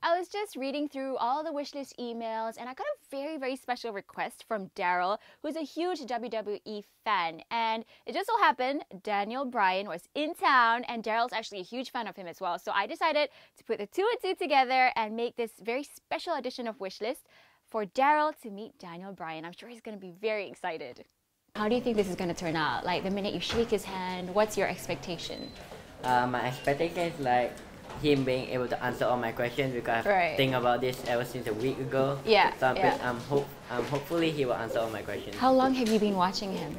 I was just reading through all the wishlist emails and I got a very special request from Daryl, who's a huge WWE fan. And it just so happened Daniel Bryan was in town and Daryl's actually a huge fan of him as well. So I decided to put the two and two together and make this very special edition of Wishlist for Daryl to meet Daniel Bryan. I'm sure he's going to be very excited. How do you think this is going to turn out? Like the minute you shake his hand, what's your expectation? My expectation is like him being able to answer all my questions because I've think about this ever since a week ago. Yeah. So hopefully he will answer all my questions. How long have you been watching him?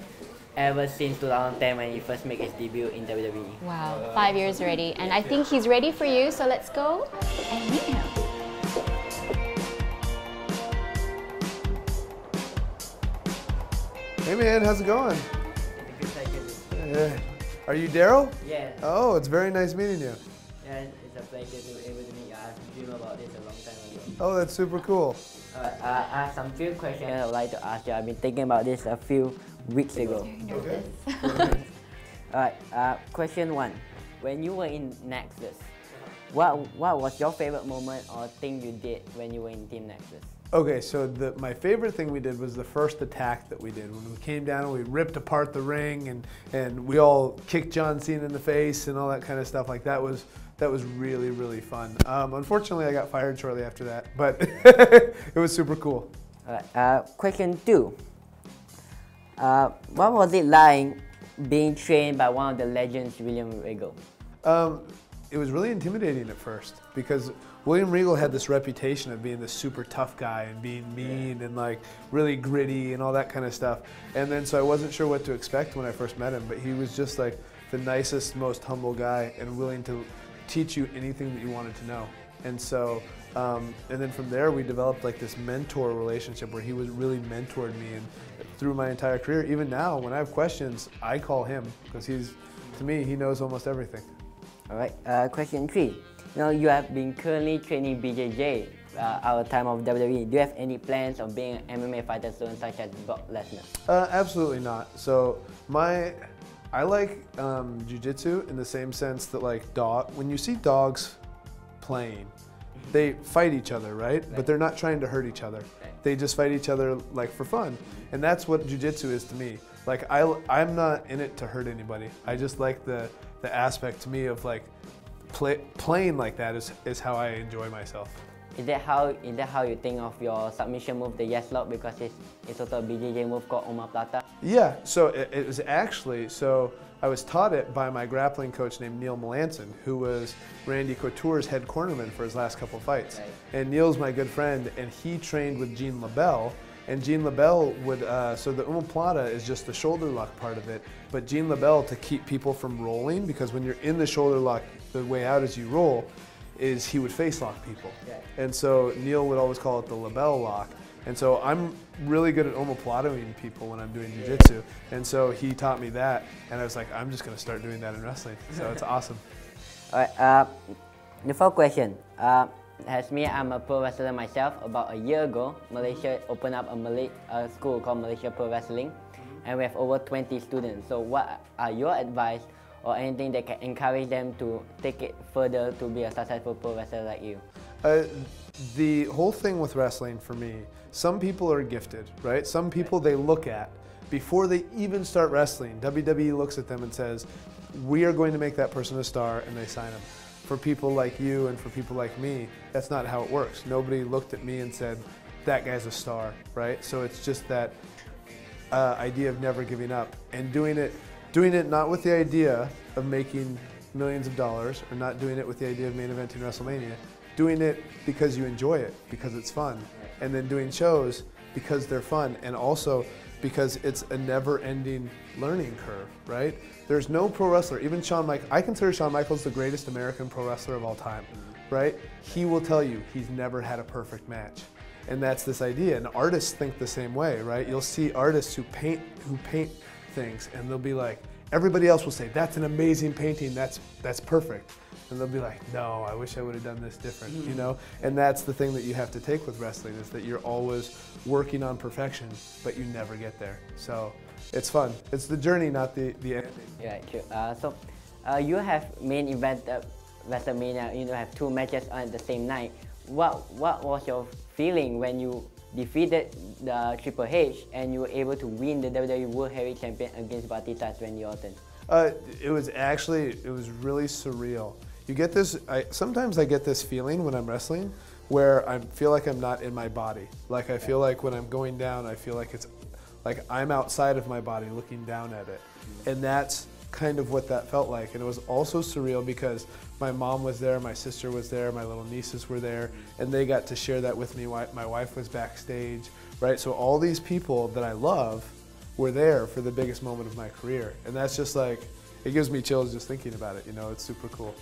Ever since 2010 when he first made his debut in WWE. Wow, 5 years already. And I think he's ready for you, so let's go and meet him. Hey man, how's it going? Yeah. Are you Daryl? Yeah. Oh, it's very nice meeting you. Yeah, it's a pleasure to be able to meet you. I've dreamed about this a long time ago. Oh, that's super cool. I have some few questions I would like to ask you. I've been thinking about this a few weeks ago. Okay. Alright, question 1. When you were in Nexus, what was your favorite moment or thing you did when you were in Team Nexus? Okay, so my favorite thing we did was the first attack that we did. When we came down and we ripped apart the ring and we all kicked John Cena in the face and all that kind of stuff. Like that was really fun. Unfortunately, I got fired shortly after that, but it was super cool. Question 2. What was it like being trained by one of the legends, William Regal? It was really intimidating at first because William Regal had this reputation of being this super tough guy and being mean and like really gritty and all that kind of stuff. And then so I wasn't sure what to expect when I first met him, but he was just like the nicest, most humble guy and willing to teach you anything that you wanted to know. And so, and then from there we developed like this mentor relationship where he was really mentored me and through my entire career. Even now, when I have questions, I call him because to me, he knows almost everything. Alright, question 3. You have been currently training BJJ at the time of WWE. Do you have any plans of being an MMA fighter soon, such as Brock Lesnar? Absolutely not. So I like jiu-jitsu in the same sense that like when you see dogs playing, they fight each other, right? But they're not trying to hurt each other. They just fight each other like for fun. And that's what jiu-jitsu is to me. Like I'm not in it to hurt anybody. I just like the aspect to me of like playing like that is how I enjoy myself. Is that how you think of your submission move, the yes lock, because it's also a BJJ move called omoplata? Yeah, so it was actually, so I was taught it by my grappling coach named Neil Melanson, who was Randy Couture's head cornerman for his last couple fights. Right. And Neil's my good friend, and he trained with Gene LaBelle. And Gene LaBelle would, so the omoplata is just the shoulder lock part of it, but Gene LaBelle, to keep people from rolling, because when you're in the shoulder lock, the way out as you roll, is he would face lock people. Yeah. And so Neil would always call it the LaBelle lock. And so I'm really good at omoplatoing people when I'm doing jiu-jitsu. And so he taught me that, and I was like, I'm just gonna start doing that in wrestling. So it's awesome. All right, the fourth question. I'm a pro wrestler myself. About a year ago, Malaysia opened up a school called Malaysia Pro Wrestling, and we have over 20 students. So what are your advice or anything that can encourage them to take it further to be a successful pro wrestler like you? The whole thing with wrestling for me, some people are gifted, right? Some people they look at, before they even start wrestling, WWE looks at them and says, we are going to make that person a star, and they sign them. For people like you and for people like me, that's not how it works. Nobody looked at me and said, that guy's a star, right? So it's just that idea of never giving up and doing it not with the idea of making millions of dollars, or not doing it with the idea of main eventing WrestleMania, doing it because you enjoy it, because it's fun, and then doing shows because they're fun, and also because it's a never-ending learning curve, right? There's no pro wrestler, even I consider Shawn Michaels the greatest American pro wrestler of all time, right? He will tell you he's never had a perfect match. And that's this idea, and artists think the same way, right? You'll see artists who paint things, and they'll be like, everybody else will say, that's an amazing painting, that's perfect. And they'll be like, no, I wish I would have done this different, you know? And that's the thing that you have to take with wrestling, is that you're always working on perfection, but you never get there. So it's fun. It's the journey, not the ending. Yeah, true. You have main event WrestleMania, you have 2 matches on the same night. what was your feeling when you defeated the Triple H and you were able to win the WWE World Heavyweight Champion against Batista Randy Orton? It was really surreal. You get this, sometimes I get this feeling when I'm wrestling where I feel like I'm not in my body. Like I feel like when I'm going down, I feel like it's like I'm outside of my body looking down at it. And that's kind of what that felt like. And it was also surreal because my mom was there, my sister was there, my little nieces were there, and they got to share that with me. My wife was backstage, right? So all these people that I love were there for the biggest moment of my career. And that's just like, it gives me chills just thinking about it, you know, it's super cool.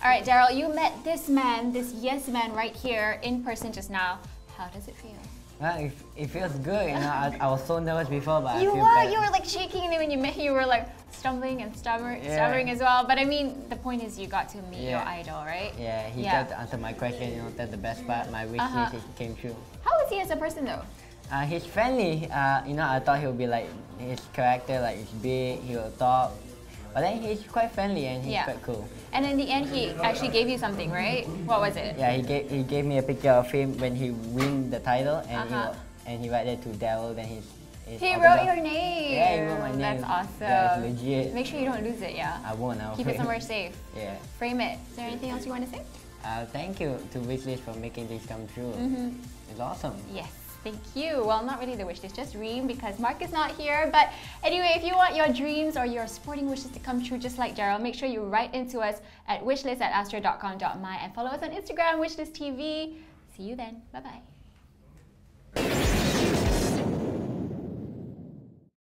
All right, Daryl, you met this man, this yes man right here in person just now. How does it feel? Well, it feels good, you know. I was so nervous before, but You I feel were, better. you were like shaking, and then when you met, you were like stumbling and stuttering as well. But I mean, the point is you got to meet your idol, right? Yeah, he got to answer my question, you know, that's the best part. My wish list came true. How is he as a person though? He's friendly, you know, I thought he would be like, his character, like, he's big, he will talk. But then he's quite friendly and he's quite cool. And in the end, he actually gave you something, right? What was it? Yeah, he gave me a picture of him when he win the title, and he wrote it to Daryl. Then he wrote your name. Yeah, he wrote my name. That's awesome. Yeah, it's legit. Make sure you don't lose it, yeah. I won't. I'll keep it somewhere safe. Yeah. Frame it. Is there anything else you want to say? Thank you to Wishlist for making this come true. It's awesome. Yes. Thank you. Well, not really the wish list, just Reem because Mark is not here. But anyway, if you want your dreams or your sporting wishes to come true just like Daryl, make sure you write into us at wishlist@astro.com.my and follow us on Instagram, wishlist TV. See you then. Bye-bye.